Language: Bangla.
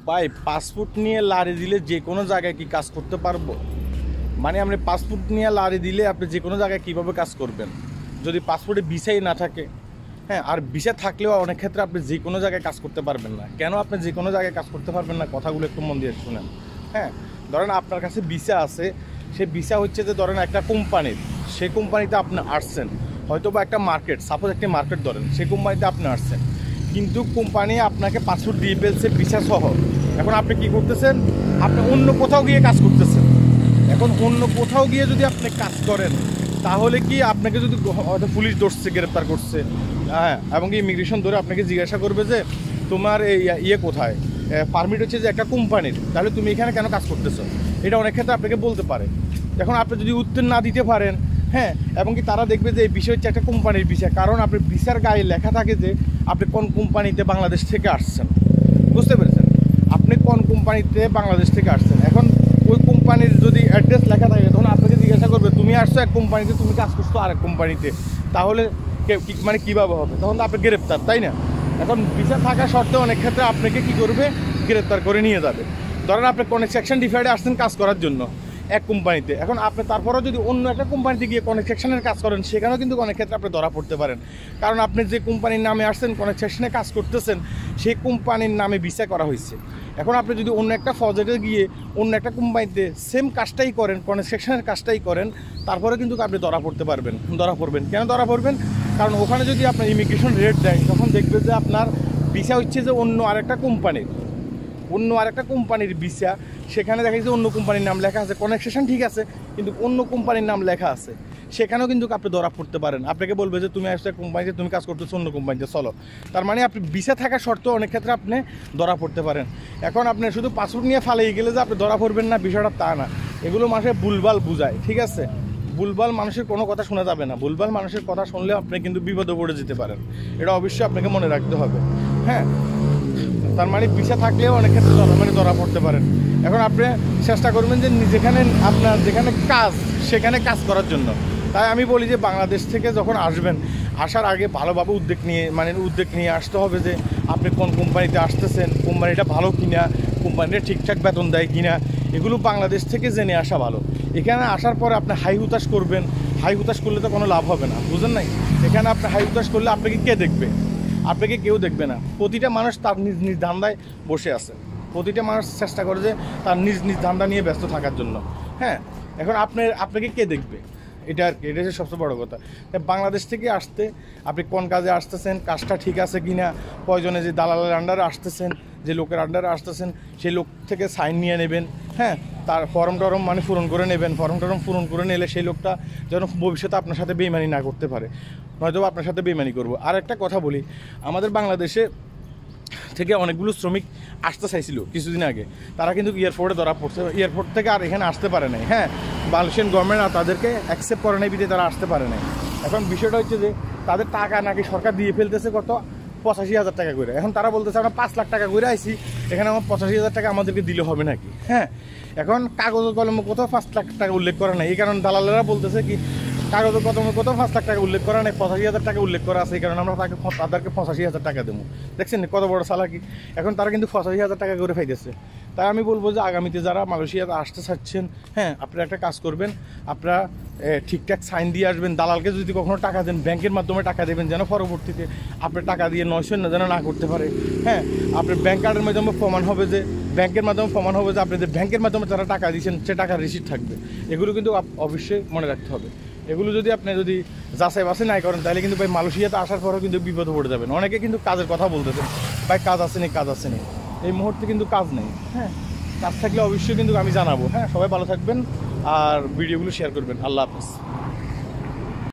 ভাই পাসপোর্ট নিয়ে লারি দিলে যে কোনো জায়গায় কি কাজ করতে পারবো? মানে আপনি পাসপোর্ট নিয়ে লারি দিলে আপনি যে কোনো জায়গায় কীভাবে কাজ করবেন যদি পাসপোর্টে ভিসাই না থাকে? হ্যাঁ, আর ভিসা থাকলেও অনেক ক্ষেত্রে আপনি যে কোনো জায়গায় কাজ করতে পারবেন না। কেন আপনি যে কোনো জায়গায় কাজ করতে পারবেন না? কথাগুলো একটু মন দিয়ে শুনেন। হ্যাঁ, ধরেন আপনার কাছে ভিসা আছে, সে ভিসা হচ্ছে যে ধরেন একটা কোম্পানির, সেই কোম্পানিতে আপনি আসছেন, হয়তো বা একটা মার্কেট, সাপোজ একটা মার্কেট ধরেন, সেই কোম্পানিতে আপনি আসছেন, কিন্তু কোম্পানি আপনাকে পাসপোর্ট দিয়ে ফেলছে ভিসা সহ। এখন আপনি কি করতেছেন? আপনি অন্য কোথাও গিয়ে কাজ করতেছেন। এখন অন্য কোথাও গিয়ে যদি আপনি কাজ করেন তাহলে কি আপনাকে যদি হয়তো পুলিশ ধরছে, গ্রেপ্তার করছে, হ্যাঁ, এবং ইমিগ্রেশন ধরে আপনাকে জিজ্ঞাসা করবে যে তোমার এই ইয়ে কোথায়, পারমিট হচ্ছে যে একটা কোম্পানির, তাহলে তুমি এখানে কেন কাজ করতেছো, এটা অনেক ক্ষেত্রে আপনাকে বলতে পারে। এখন আপনি যদি উত্তর না দিতে পারেন, হ্যাঁ, এবং কি তারা দেখবে যে এই বিষয় হচ্ছে একটা কোম্পানির ভিসা, কারণ আপনি ভিসার গায়ে লেখা থাকে যে আপনি কোন কোম্পানিতে বাংলাদেশ থেকে আসছেন। বুঝতে পেরেছেন? আপনি কোন কোম্পানিতে বাংলাদেশ থেকে আসছেন। এখন ওই কোম্পানির যদি অ্যাড্রেস লেখা থাকে তখন আপনাকে জিজ্ঞাসা করবে তুমি আসছো এক কোম্পানিতে, তুমি কাজ করছো আরেক কোম্পানিতে, তাহলে মানে কীভাবে হবে? তখন তো আপনি গ্রেপ্তার, তাই না? এখন ভিসা থাকা সত্ত্বেও অনেক ক্ষেত্রে আপনাকে কী করবে? গ্রেপ্তার করে নিয়ে যাবে। ধরেন আপনি কনস্ট্রাকশন ডিফাইডে আসছেন কাজ করার জন্য এক কোম্পানিতে, এখন আপনি তারপরেও যদি অন্য একটা কোম্পানিতে গিয়ে কনস্ট্রাকশনের কাজ করেন, সেখানেও কিন্তু অনেক ক্ষেত্রে আপনি ধরা পড়তে পারেন। কারণ আপনি যে কোম্পানির নামে আসছেন, কনস্ট্রাকশনে কাজ করতেছেন, সেই কোম্পানির নামে ভিসা করা হয়েছে। এখন আপনি যদি অন্য একটা প্রজেক্টে গিয়ে অন্য একটা কোম্পানিতে সেম কাজটাই করেন, কনস্ট্রাকশনের কাজটাই করেন, তারপরে কিন্তু আপনি ধরা পড়বেন। কেন ধরা পড়বেন? কারণ ওখানে যদি আপনার ইমিগ্রেশন রেট দেয়, তখন দেখবে যে আপনার ভিসা হচ্ছে যে অন্য আরেকটা কোম্পানির ভিসা। সেখানে দেখা যাচ্ছে অন্য কোম্পানির নাম লেখা আছে, কনস্ট্রাকশন ঠিক আছে কিন্তু অন্য কোম্পানির নাম লেখা আছে, সেখানেও কিন্তু আপনি ধরা পড়তে পারেন। আপনাকে বলবে যে তুমি আসছো কোম্পানিতে, তুমি কাজ করতেছো অন্য কোম্পানিতে, চলো। তার মানে আপনি ভিসা থাকা সত্ত্বেও অনেক ক্ষেত্রে আপনি ধরা পড়তে পারেন। এখন আপনি শুধু পাসপোর্ট নিয়ে ফালিয়ে গেলে যে আপনি ধরা পড়বেন না, বিষয়টা তা না। এগুলো মানুষের ভুলভাল বুঝায়, ঠিক আছে? ভুলভাল মানুষের কোনো কথা শোনা যাবে না। ভুলভাল মানুষের কথা শুনলে আপনি কিন্তু বিপদে পড়ে যেতে পারেন। এটা অবশ্যই আপনাকে মনে রাখতে হবে। হ্যাঁ, তার মানে ভিসা থাকলেও অনেক ক্ষেত্রে ধরা পড়তে পারেন। এখন আপনি চেষ্টা করবেন যে যেখানে কাজ, সেখানে কাজ করার জন্য। তাই আমি বলি যে বাংলাদেশ থেকে যখন আসবেন, আসার আগে ভালোভাবে উদ্যোগ নিয়ে আসতে হবে যে আপনি কোন কোম্পানিতে আসতেছেন, কোম্পানিটা ভালো কিনা, কোম্পানিটা ঠিকঠাক বেতন দেয় কিনা, এগুলো বাংলাদেশ থেকে জেনে আসা ভালো। এখানে আসার পরে আপনি হাই হুতাশ করলে তো কোনো লাভ হবে না, বুঝেন নাই? এখানে আপনি হাই হুতাশ করলে আপনাকে কে দেখবে? আপনাকে কেউ দেখবে না। প্রতিটা মানুষ তার নিজ ধান্দায় বসে আছে। প্রতিটা মানুষ চেষ্টা করে যে তার নিজ ধান্দা নিয়ে ব্যস্ত থাকার জন্য। হ্যাঁ, এখন আপনাকে কে দেখবে? এটা হচ্ছে সবচেয়ে বড় কথা। তাই বাংলাদেশ থেকে আসতে আপনি কোন কাজে আসতেছেন, কাজটা ঠিক আছে কি না, প্রয়োজনে যে দালালের আন্ডারে আসতেছেন, যে লোকের আন্ডারে আসতেছেন, সেই লোক থেকে সাইন নিয়ে নেবেন। হ্যাঁ, তার ফর্ম টরম পূরণ করে নেবেন। ফর্ম টরম পূরণ করে নিলে সেই লোকটা যেন ভবিষ্যতে আপনার সাথে বেইমানি না করতে পারে, নয়তো আপনার সাথে বেইমানি করবো। আর একটা কথা বলি, আমাদের বাংলাদেশে থেকে অনেকগুলো শ্রমিক আসতে চাইছিল কিছুদিন আগে, তারা কিন্তু এয়ারপোর্টে ধরা পড়ছে। এয়ারপোর্ট থেকে আর এখানে আসতে পারে নাই। হ্যাঁ, মালয়েশিয়ান গভর্নমেন্ট আর তাদেরকে অ্যাকসেপ্ট করে নাই, বিধে তারা আসতে পারে নাই। এখন বিষয়টা হচ্ছে যে তাদের টাকা নাকি সরকার দিয়ে ফেলতেছে কত, 85,000 টাকা করে। এখন তারা বলতেছে আমরা 5 লাখ টাকা করে আইছি, এখানে আমার 85,000 টাকা আমাদেরকে দিলে হবে নাকি? হ্যাঁ, এখন কাগজ কলমে কোথাও 5 লাখ টাকা উল্লেখ করা নাই। এই কারণে দালালেরা বলতেছে কি কাগজ কলমে কোথাও 5 লাখ টাকা উল্লেখ করা নাই, 85,000 টাকা উল্লেখ করা আছে, এই কারণে আমরা তাদেরকে 85,000 টাকা দেবো। দেখছেন কত বড় চালাকি? এখন তারা কিন্তু 85,000 টাকা করে পাইতেছে। তাই আমি বলবো যে আগামীতে যারা মালয়েশিয়াতে আসতে চাচ্ছেন, হ্যাঁ, আপনারা একটা কাজ করবেন, আপনারা ঠিকঠাক সাইন দিয়ে আসবেন। দালালকে যদি কখনো টাকা দেন, ব্যাংকের মাধ্যমে টাকা দেবেন, যেন পরবর্তীতে আপনার টাকা দিয়ে 900 যেন না করতে পারে। হ্যাঁ, আপনার ব্যাংক কার্ডের মাধ্যমে প্রমাণ হবে যে আপনি যে ব্যাংকের মাধ্যমে যারা টাকা দিয়েছেন সে টাকার রিসিট থাকবে। এগুলো কিন্তু অবশ্যই মনে রাখতে হবে। এগুলো যদি আপনি যাচাই বাছাই নাই করেন, তাহলে কিন্তু ভাই মালয়েশিয়াতে আসার পরেও কিন্তু বিপদে পড়ে যাবেন। অনেকে কিন্তু কাজের কথা বলতেছেন, ভাই কাজ আসেনি, এই মুহূর্তে কিন্তু কাজ নেই। হ্যাঁ, কাজ থাকলে অবশ্যই কিন্তু আমি জানাবো। হ্যাঁ, সবাই ভালো থাকবেন আর ভিডিওগুলো শেয়ার করবেন। আল্লাহ হাফেজ।